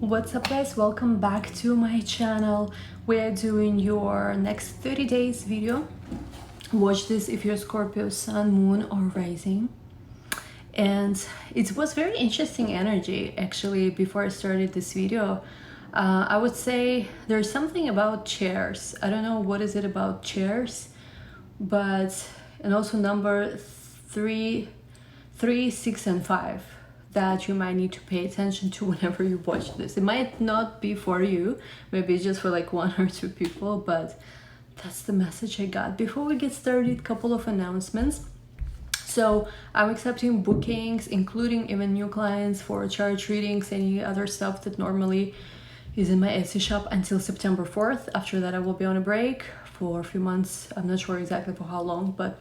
What's up guys, welcome back to my channel. We are doing your next 30 days video. Watch this if you're Scorpio sun, moon or rising. And it was very interesting energy actually before I started this video. I would say there's something about chairs. I don't know what is it about chairs, but and also number 3, 6 and 5 that you might need to pay attention to whenever you watch this. It might not be for you, maybe it's just for like 1 or 2 people, but that's the message I got. Before we get started, a couple of announcements. So I'm accepting bookings, including even new clients for chart readings, any other stuff that normally is in my Etsy shop until September 4th. After that I will be on a break for a few months. I'm not sure exactly for how long, but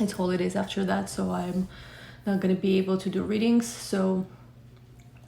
it's holidays after that, so I'm not going to be able to do readings. So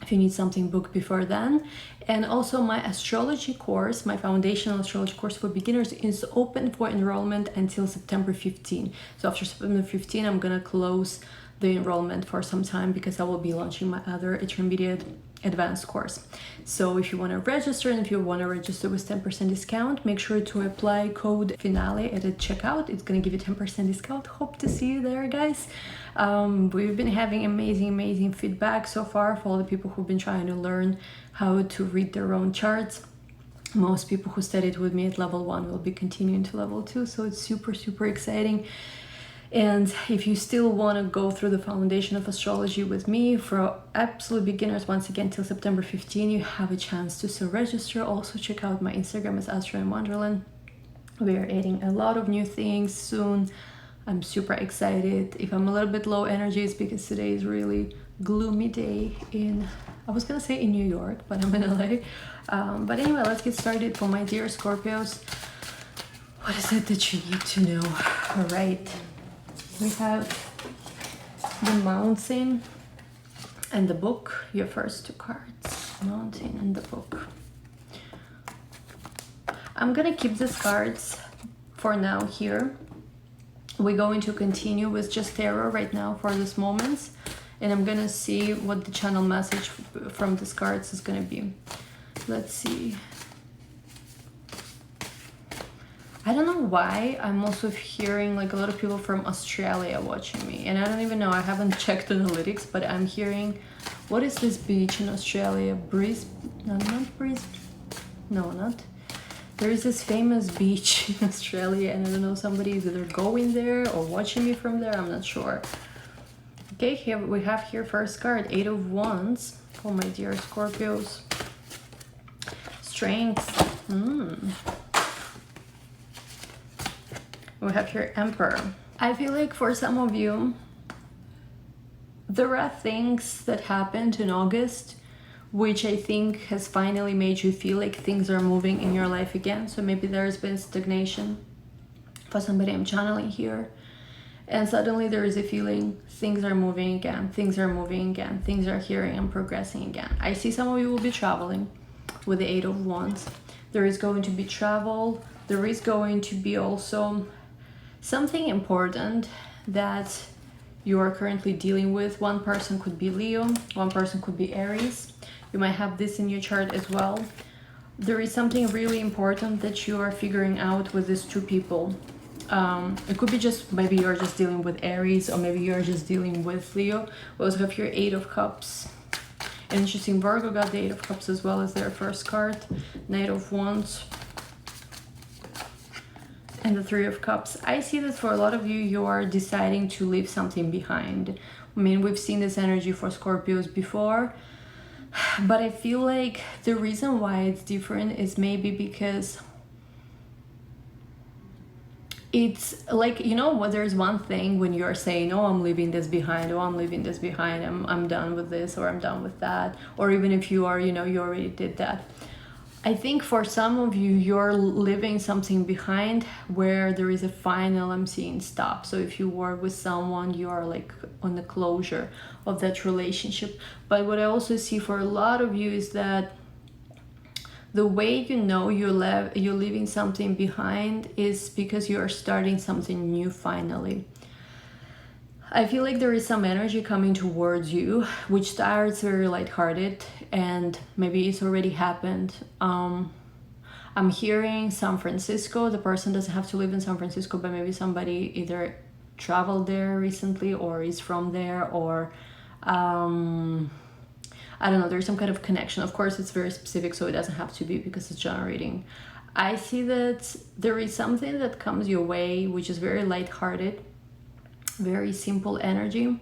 if you need something, book before then. And also my astrology course, my foundational astrology course for beginners, is open for enrollment until September 15. So after September 15 I'm gonna close the enrollment for some time because I will be launching my other intermediate advanced course. So if you want to register, and if you want to register with 10% discount, make sure to apply code finale at the checkout. It's going to give you 10% discount. Hope to see you there, guys. We've been having amazing feedback so far for all the people who've been trying to learn how to read their own charts. Most people who studied with me at level 1 will be continuing to level 2, so it's super exciting. And if you still want to go through the foundation of astrology with me for absolute beginners, once again till September 15, you have a chance to still register. Also check out my Instagram as Astro and Wonderland. We are adding a lot of new things soon. I'm super excited. If I'm a little bit low energy, it's because today is really gloomy day in, I was gonna say in New York, but I'm in LA. But anyway, let's get started. For my dear Scorpios, what is it that you need to know? All right. We have the Mountain and the Book, your first 2 cards, Mountain and the Book. I'm gonna keep these cards for now here. We're going to continue with just tarot right now for this moment, and I'm gonna see what the channel message from these cards is gonna be. Let's see. I don't know why I'm also hearing like a lot of people from Australia watching me, and I don't even know, I haven't checked analytics, but I'm hearing, what is this beach in Australia? There is this famous beach in Australia, and I don't know, somebody is either going there or watching me from there, I'm not sure. Okay, here we have here first card, 8 of Wands for my dear Scorpios. Strength. We have here Emperor. I feel like for some of you, there are things that happened in August which I think has finally made you feel like things are moving in your life again. So maybe there's been stagnation for somebody I'm channeling here, and suddenly there is a feeling things are moving again, things are moving again, things are hearing and progressing again. I see some of you will be traveling with the 8 of Wands. There is going to be travel. There is going to be also something important that you are currently dealing with. One person could be Leo, one person could be Aries. You might have this in your chart as well. There is something really important that you are figuring out with these 2 people. It could be just, maybe you're just dealing with Aries, or maybe you're just dealing with Leo. We also have here 8 of Cups. And interesting, Virgo got the 8 of Cups as well as their first card. Knight of Wands. And the 3 of Cups. I see that for a lot of you, you are deciding to leave something behind. I mean, we've seen this energy for Scorpios before, but I feel like the reason why it's different is maybe because it's like, you know what, there's one thing when you're saying, oh, I'm leaving this behind, oh, I'm leaving this behind, I'm done with this, or I'm done with that, or even if you are, you know, you already did that. I think for some of you, you're leaving something behind where there is a final, I'm seeing, stop. So if you were with someone, you are like on the closure of that relationship. But what I also see for a lot of you is that the way you know you're leaving something behind is because you are starting something new finally. I feel like there is some energy coming towards you, which starts very lighthearted, and maybe it's already happened. I'm hearing San Francisco. The person doesn't have to live in San Francisco, but maybe somebody either traveled there recently or is from there, or I don't know, there's some kind of connection. Of course, it's very specific, so it doesn't have to be because it's generating. I see that there is something that comes your way, which is very lighthearted, very simple energy,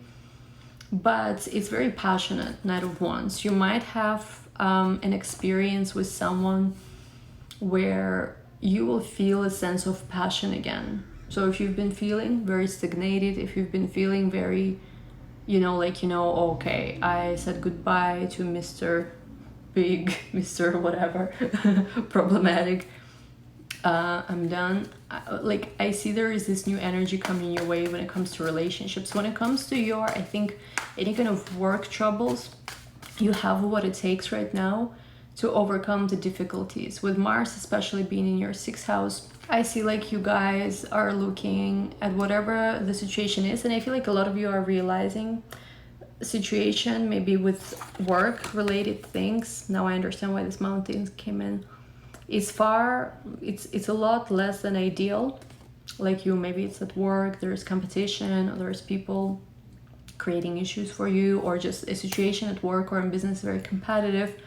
but it's very passionate. Knight of Wands. You might have an experience with someone where you will feel a sense of passion again. So if you've been feeling very stagnated, if you've been feeling very, okay, I said goodbye to Mr. Big, Mr. whatever, problematic, I'm done. I see there is this new energy coming your way when it comes to relationships. When it comes to I think, any kind of work troubles, you have what it takes right now to overcome the difficulties. With Mars especially being in your 6th house, I see like you guys are looking at whatever the situation is, and I feel like a lot of you are realizing situation maybe with work related things. Now I understand why this mountain came in. It's a lot less than ideal. Like maybe it's at work, there's competition, or there's people creating issues for you, or just a situation at work or in business very competitive,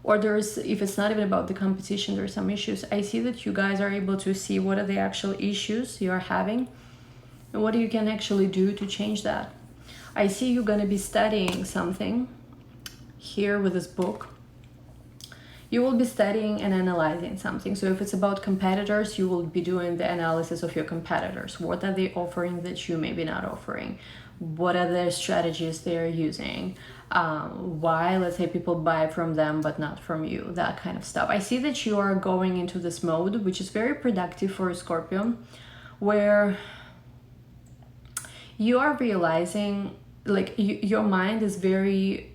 or if it's not even about the competition, there's some issues. I see that you guys are able to see what are the actual issues you are having and what you can actually do to change that. I see you're going to be studying something here with this book. You will be studying and analyzing something. So if it's about competitors, you will be doing the analysis of your competitors. What are they offering that you may be not offering? What are their strategies they're using? Why, let's say, people buy from them but not from you, that kind of stuff. I see that you are going into this mode, which is very productive for a Scorpio, where you are realizing, like, your mind is very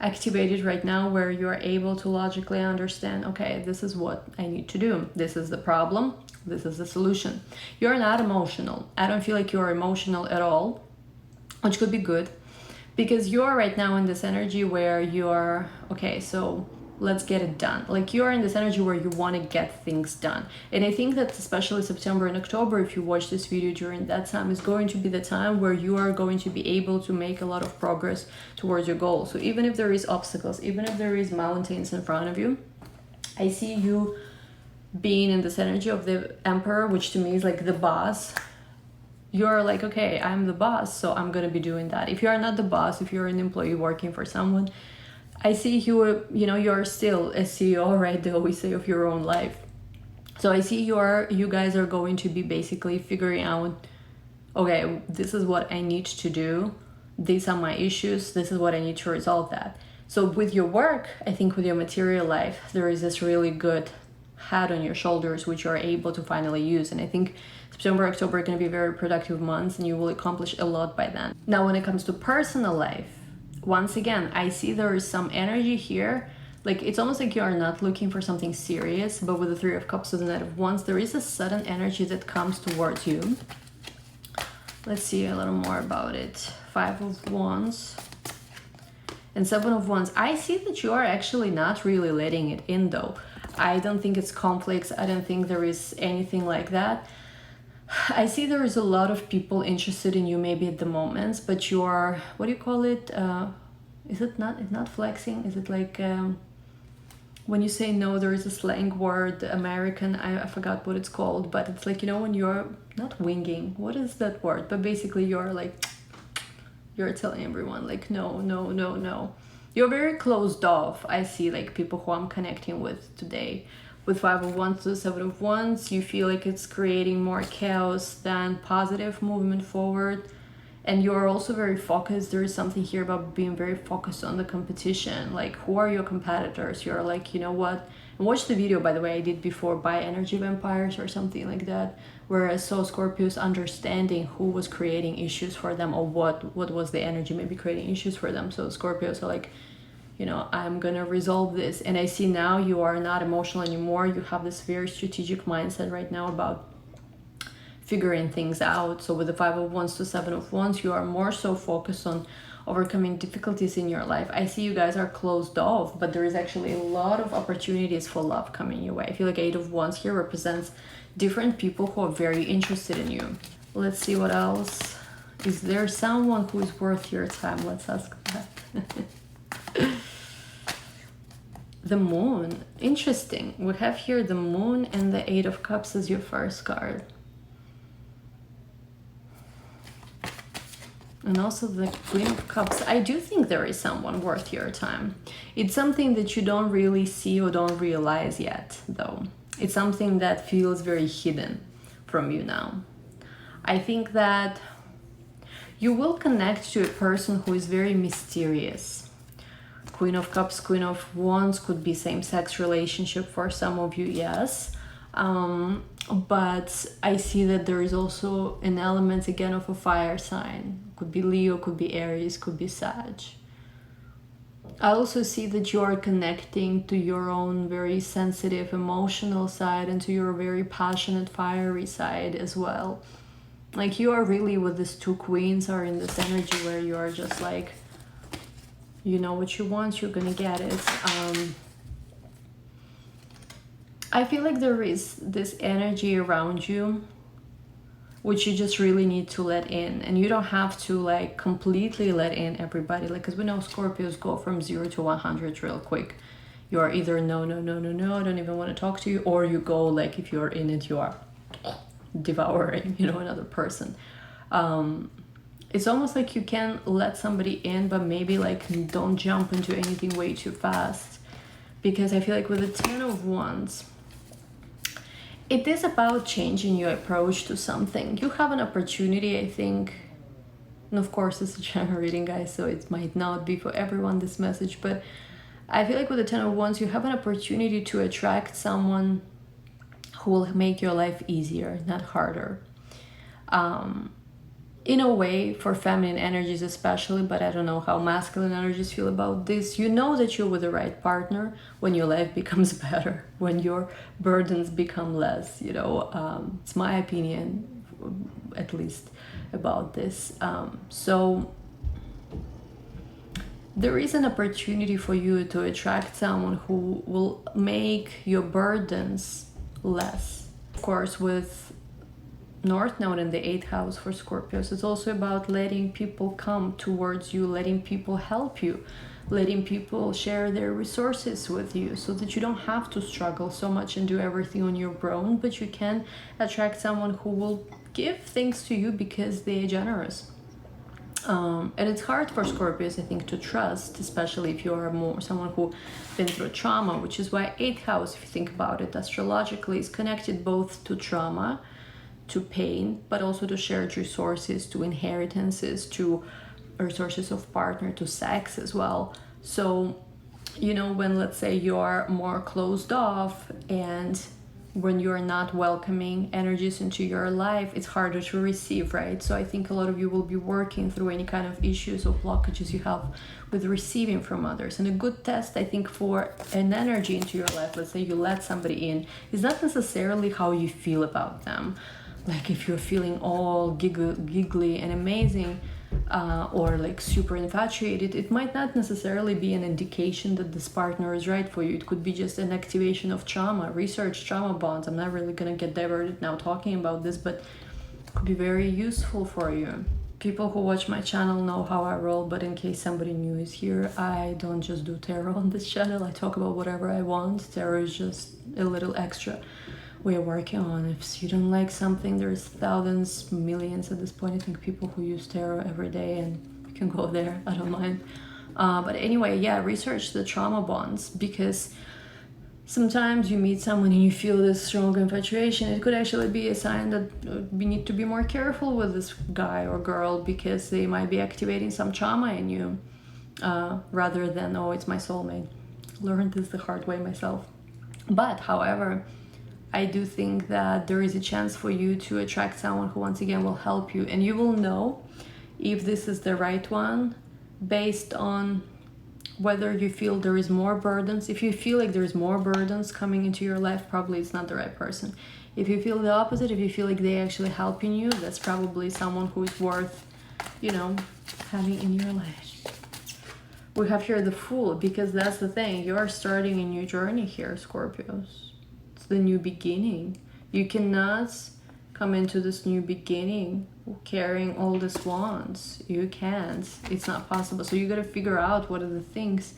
activated right now, where you are able to logically understand, okay, this is what I need to do. This is the problem. This is the solution. You're not emotional. I don't feel like you're emotional at all, which could be good, because you're right now in this energy where you're, okay, so let's get it done. Like, you're in this energy where you want to get things done. And I think that especially September and October, if you watch this video during that time, is going to be the time where you are going to be able to make a lot of progress towards your goal. So even if there is obstacles, even if there is mountains in front of you, I see you being in this energy of the Emperor, which to me is like the boss. You're like, okay, I'm the boss, so I'm gonna be doing that. If you are not the boss, if you're an employee working for someone, I see you're still a CEO, right? They always say, of your own life. So I see you guys are going to be basically figuring out, okay, this is what I need to do. These are my issues. This is what I need to resolve that. So with your work, I think with your material life, there is this really good head on your shoulders, which you're able to finally use. And I think September, October are going to be very productive months, and you will accomplish a lot by then. Now, when it comes to personal life, once again, I see there is some energy here. Like, it's almost like you are not looking for something serious, but with the 3 of Cups and the Knight of Wands, there is a sudden energy that comes towards you. Let's see a little more about it. 5 of Wands and 7 of Wands. I see that you are actually not really letting it in, though. I don't think it's conflicts. I don't think there is anything like that. I see there is a lot of people interested in you maybe at the moment, but you are, what do you call it? Is it not, it's not flexing? Is it like, when you say no, there is a slang word, American, I forgot what it's called, but it's like, when you're not winging, what is that word? But basically you're like, you're telling everyone like, no, no, no, no. You're very closed off. I see like people who I'm connecting with today. With 5 of Wands to 7 of Wands, you feel like it's creating more chaos than positive movement forward. And you're also very focused. There is something here about being very focused on the competition. Like, who are your competitors? You're like, you know what? And watch the video, by the way, I did before, by Energy Vampires or something like that, where I saw Scorpios understanding who was creating issues for them, or what was the energy maybe creating issues for them. So Scorpios are like, I'm gonna resolve this. And I see now you are not emotional anymore. You have this very strategic mindset right now about figuring things out. So with the Five of Wands to Seven of Wands, you are more so focused on overcoming difficulties in your life. I see you guys are closed off, but there is actually a lot of opportunities for love coming your way. I feel like Eight of Wands here represents different people who are very interested in you. Let's see what else. Is there someone who is worth your time? Let's ask that. The Moon. Interesting. We have here the Moon and the Eight of Cups as your first card. And also the Queen of Cups. I do think there is someone worth your time. It's something that you don't really see or don't realize yet, though. It's something that feels very hidden from you now. I think that you will connect to a person who is very mysterious. Queen of Cups, Queen of Wands could be same-sex relationship for some of you, yes. But I see that there is also an element again of a fire sign. Could be Leo, could be Aries, could be Sag. I also see that you are connecting to your own very sensitive emotional side and to your very passionate fiery side as well. Like you are really, with these two queens, are in this energy where you are just like, you know what you want, you're gonna get it. I feel like there is this energy around you which you just really need to let in, and you don't have to like completely let in everybody, like, because we know Scorpios go from 0 to 100 real quick. You are either no, I don't even want to talk to you, or you go like, if you're in it, you are devouring, you know, another person. It's almost like you can let somebody in, but maybe like don't jump into anything way too fast, because I feel like with the Ten of Wands, it is about changing your approach to something. You have an opportunity, I think, and of course it's a general reading, guys, so it might not be for everyone, this message, but I feel like with the Ten of Wands, you have an opportunity to attract someone who will make your life easier, not harder. In a way, for feminine energies especially, but I don't know how masculine energies feel about this. You know that you're with the right partner when your life becomes better, when your burdens become less, you know. It's my opinion, at least, about this. So there is an opportunity for you to attract someone who will make your burdens less. Of course, with North Node in the 8th house for Scorpios, it's also about letting people come towards you, letting people help you, letting people share their resources with you, so that you don't have to struggle so much and do everything on your own, but you can attract someone who will give things to you because they are generous. And it's hard for Scorpios, I think, to trust, especially if you are more someone who been through trauma, which is why 8th house, if you think about it astrologically, is connected both to trauma, to pain, but also to shared resources, to inheritances, to resources of partner, to sex as well. So, you know, when, let's say, you are more closed off and when you're not welcoming energies into your life, it's harder to receive, right? So I think a lot of you will be working through any kind of issues or blockages you have with receiving from others. And a good test, I think, for an energy into your life, let's say you let somebody in, is not necessarily how you feel about them. Like if you're feeling all giggly and amazing, or like super infatuated, it might not necessarily be an indication that this partner is right for you. It could be just an activation of trauma. Research trauma bonds. I'm not really gonna get diverted now talking about this, but it could be very useful for you. People who watch my channel know how I roll, but in case somebody new is here, I don't just do tarot on this channel. I talk about whatever I want. Tarot is just a little extra we're working on. If you don't like something, there's thousands, millions at this point, I think, people who use tarot every day, and you can go there, I don't mind. But anyway, yeah, research the trauma bonds, because sometimes you meet someone and you feel this strong infatuation. It could actually be a sign that we need to be more careful with this guy or girl, because they might be activating some trauma in you, rather than, oh, it's my soulmate. Learned this the hard way myself. But however, I do think that there is a chance for you to attract someone who, once again, will help you. And you will know if this is the right one based on whether you feel there is more burdens. If you feel like there's more burdens coming into your life, probably it's not the right person. If you feel the opposite, if you feel like they actually helping you, that's probably someone who is worth, you know, having in your life. We have here the Fool, because that's the thing. You are starting a new journey here, Scorpios. It's the new beginning. You cannot come into this new beginning carrying all these wands. You can't. It's not possible. So you got to figure out what are the things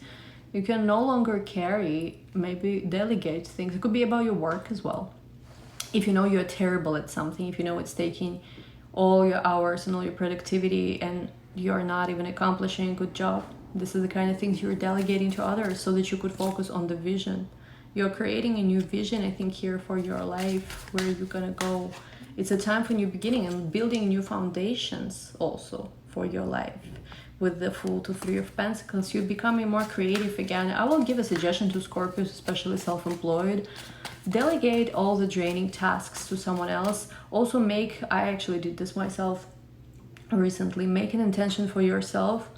you can no longer carry. Maybe delegate things. It could be about your work as well. If you know you're terrible at something, if you know it's taking all your hours and all your productivity and you're not even accomplishing a good job, this is the kind of things you're delegating to others so that you could focus on the vision. You're creating a new vision, I think, here for your life, where you're gonna go. It's a time for new beginning and building new foundations also for your life. With the Fool to Three of Pentacles, you're becoming more creative again. I will give a suggestion to Scorpios, especially self-employed. Delegate all the draining tasks to someone else. Also I actually did this myself recently, make an intention for yourself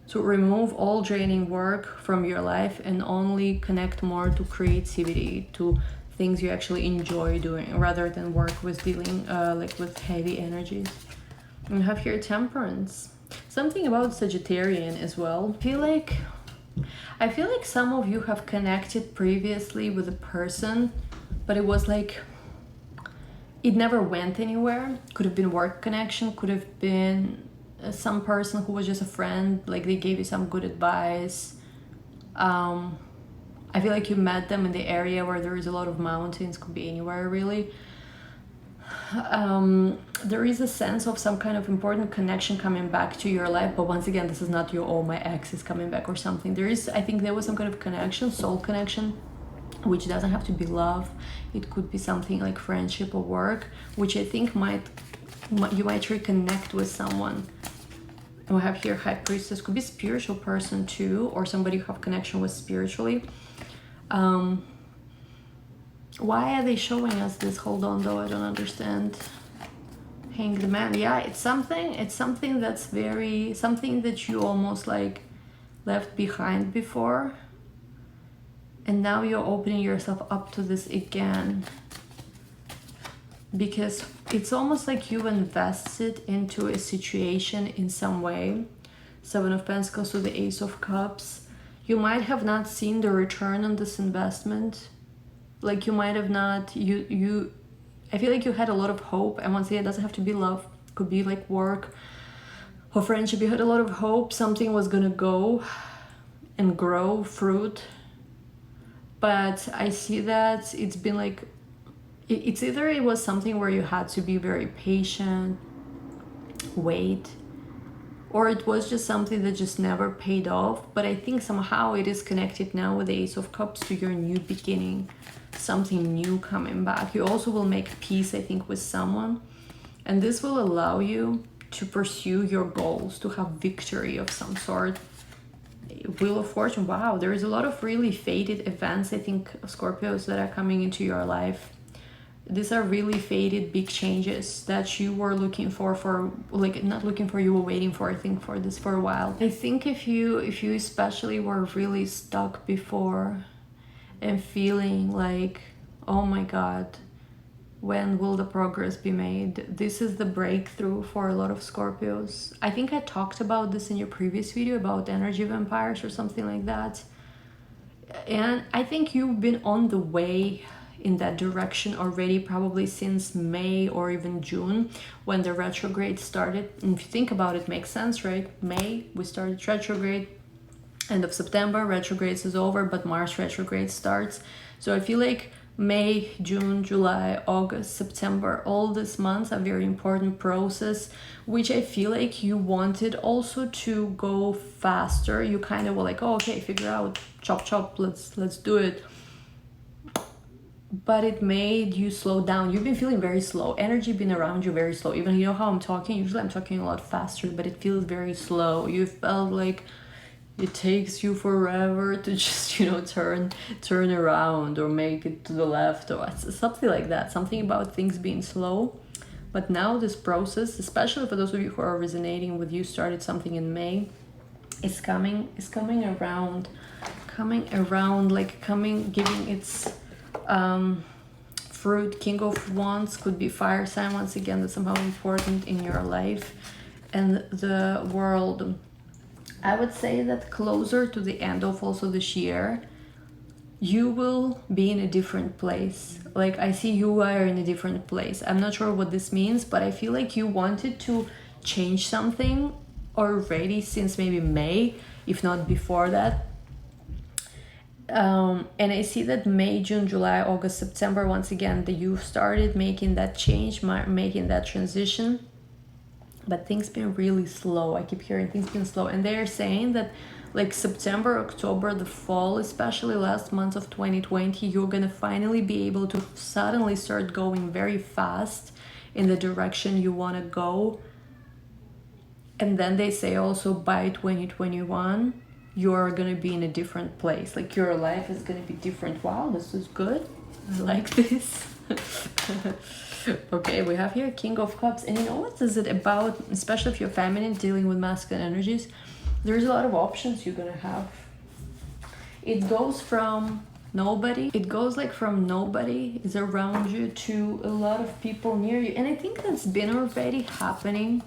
to remove all draining work from your life and only connect more to creativity, to things you actually enjoy doing, rather than work with dealing like with heavy energies. And you have here Temperance. Something about Sagittarian as well. I feel like some of you have connected previously with a person, but it was like it never went anywhere. Could have been work connection, could have been some person who was just a friend, like they gave you some good advice. I feel like you met them in the area where there is a lot of mountains, could be anywhere really. There is a sense of some kind of important connection coming back to your life, but once again, this is not your, oh, my ex is coming back or something. I think there was some kind of connection, soul connection, which doesn't have to be love. It could be something like friendship or work, which I think you might reconnect with someone. And we have here High Priestess, could be spiritual person too, or somebody you have connection with spiritually. Why are they showing us this? Hold on though, I don't understand. Hanged Man. Yeah, it's something that's something that you almost like left behind before, and now you're opening yourself up to this again, because it's almost like you invested into a situation in some way. Seven of Pentacles to the Ace of Cups. You might have not seen the return on this investment. Like you might have not, I feel like you had a lot of hope, and once again, it doesn't have to be love, it could be like work or friendship. You had a lot of hope something was gonna go and grow fruit, but I see that it's been like, it's either it was something where you had to be very patient, wait, or it was just something that just never paid off. But I think somehow it is connected now with the Ace of Cups to your new beginning, something new coming back. You also will make peace, I think, with someone, and this will allow you to pursue your goals, to have victory of some sort. Wheel of Fortune. Wow, there is a lot of really fated events, I think, Scorpios, that are coming into your life. These are really fated big changes that you were looking for like, not looking for, you were waiting for, I think, for this for a while. I think if you especially were really stuck before and feeling like, oh my God, when will the progress be made? This is the breakthrough for a lot of Scorpios. I think I talked about this in your previous video about energy vampires or something like that. And I think you've been on the way in that direction already, probably since May or even June, when the retrograde started. And if you think about it, makes sense, right? May, we started retrograde. End of September, retrogrades is over, but Mars retrograde starts. So I feel like May, June, July, August, September, all these months are very important process, which I feel like you wanted also to go faster. You kind of were like, oh, okay, figure out, chop, let's do it. But it made you slow down. You've been feeling very slow. Energy been around you very slow. Even, you know how I'm talking? Usually I'm talking a lot faster, but it feels very slow. You felt like it takes you forever to just, you know, turn around or make it to the left or something like that. Something about things being slow. But now this process, especially for those of you who are resonating with, you started something in May, is coming around, like giving its fruit. King of Wands could be fire sign once again, that's somehow important in your life. And the World, I would say that closer to the end of also this year, you will be in a different place. Like I see you are in a different place. I'm not sure what this means, but I feel like you wanted to change something already since maybe May, if not before that. And I see that May, June, July, August, September, once again, that you started making that change, making that transition. But things been really slow. I keep hearing things been slow. And they're saying that like September, October, the fall, especially last month of 2020, you're gonna finally be able to suddenly start going very fast in the direction you wanna go. And then they say also by 2021, you're gonna be in a different place. Like your life is gonna be different. Wow, this is good. I like this. Okay, we have here King of Cups. And you know what is it about, especially if you're feminine dealing with masculine energies? There's a lot of options you're gonna have. It goes from nobody. It goes like from nobody is around you to a lot of people near you. And I think that's been already happening.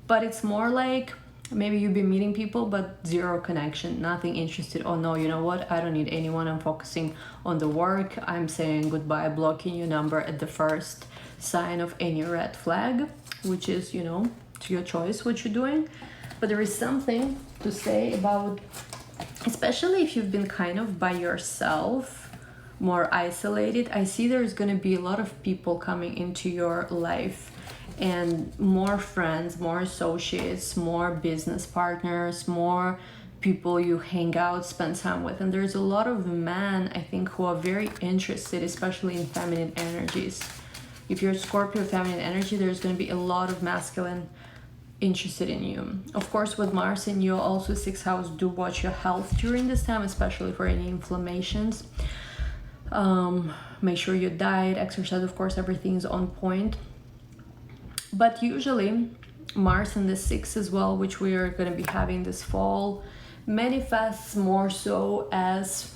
But it's more like maybe you've been meeting people but zero connection, nothing interested. Oh no, you know what, I don't need anyone, I'm focusing on the work, I'm saying goodbye, blocking your number at the first sign of any red flag, which is, you know, to your choice what you're doing. But there is something to say about, especially if you've been kind of by yourself, more isolated. I see there's going to be a lot of people coming into your life, and more friends, more associates, more business partners, more people you hang out, spend time with. And there's a lot of men, I think, who are very interested, especially in feminine energies. If you're Scorpio feminine energy, there's going to be a lot of masculine interested in you. Of course, with Mars in your also 6th house, do watch your health during this time, especially for any inflammations. Make sure your diet, exercise, of course, everything is on point. But usually Mars in the 6th as well, which we are going to be having this fall, manifests more so as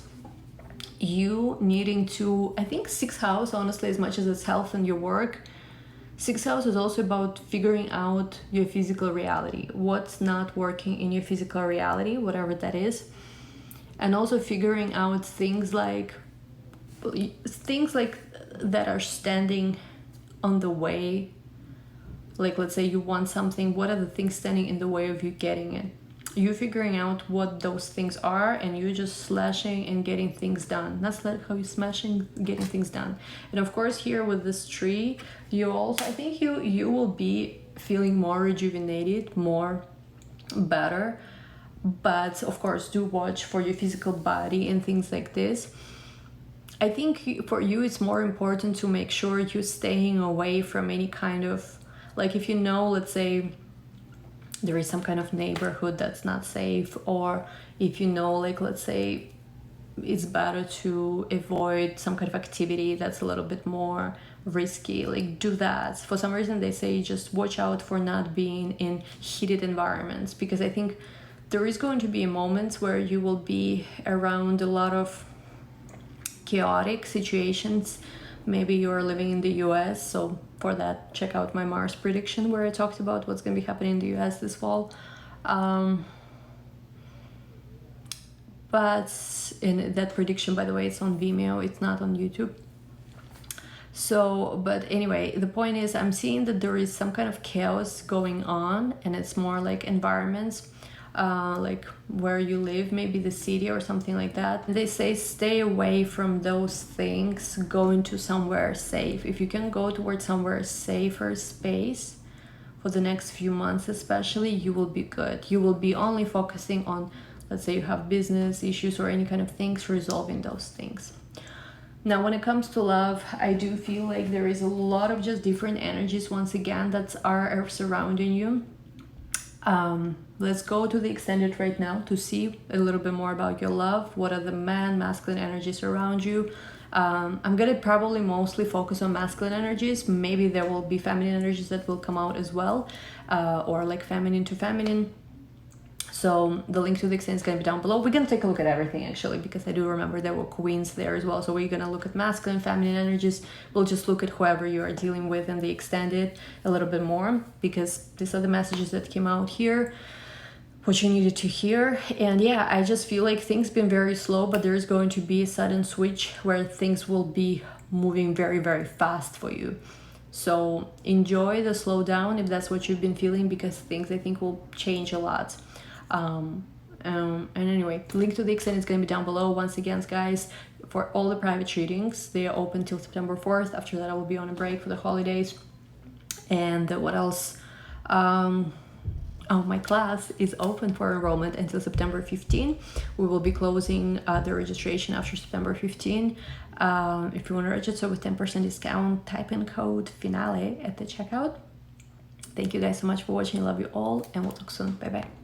you needing to, I think 6th house, honestly, as much as it's health and your work, 6th house is also about figuring out your physical reality, what's not working in your physical reality, whatever that is, and also figuring out things like that are standing on the way. Like, let's say you want something, what are the things standing in the way of you getting it? You figuring out what those things are, and you just slashing and getting things done. That's like how you smashing, getting things done. And of course, here with this tree, you also, I think you will be feeling more rejuvenated, more better. But of course, do watch for your physical body and things like this. I think for you, it's more important to make sure you're staying away from any kind of, like if you know, let's say there is some kind of neighborhood that's not safe, or if you know, like let's say it's better to avoid some kind of activity that's a little bit more risky, like do that. For some reason they say just watch out for not being in heated environments, because I think there is going to be moments where you will be around a lot of chaotic situations. Maybe you're living in the US, so for that, check out my Mars prediction where I talked about what's going to be happening in the US this fall. But in that prediction, by the way, it's on Vimeo, it's not on YouTube. So, but anyway, the point is I'm seeing that there is some kind of chaos going on, and it's more like environments, like where you live, maybe the city or something like that. They say stay away from those things, go into somewhere safe. If you can go towards somewhere safer space for the next few months especially, you will be good. You will be only focusing on, let's say you have business issues or any kind of things, resolving those things. Now, when it comes to love, I do feel like there is a lot of just different energies once again that are surrounding you. Let's go to the extended right now to see a little bit more about your love. What are the masculine energies around you? I'm gonna probably mostly focus on masculine energies. Maybe there will be feminine energies that will come out as well, or like feminine to feminine. So the link to the extended is going to be down below. We're going to take a look at everything actually, because I do remember there were queens there as well. So we're going to look at masculine, feminine energies. We'll just look at whoever you are dealing with in the extended a little bit more, because these are the messages that came out here, what you needed to hear. And yeah, I just feel like things been very slow, but there's going to be a sudden switch where things will be moving very, very fast for you. So enjoy the slowdown if that's what you've been feeling, because things I think will change a lot. And anyway, the link to the extended is going to be down below. Once again, guys, for all the private readings, they are open till September 4th. After that, I will be on a break for the holidays. And what else? Oh, my class is open for enrollment until September 15. We will be closing the registration after September 15. If you want to register with 10% discount, type in code FINALE at the checkout. Thank you guys so much for watching. I love you all, and we'll talk soon. Bye bye.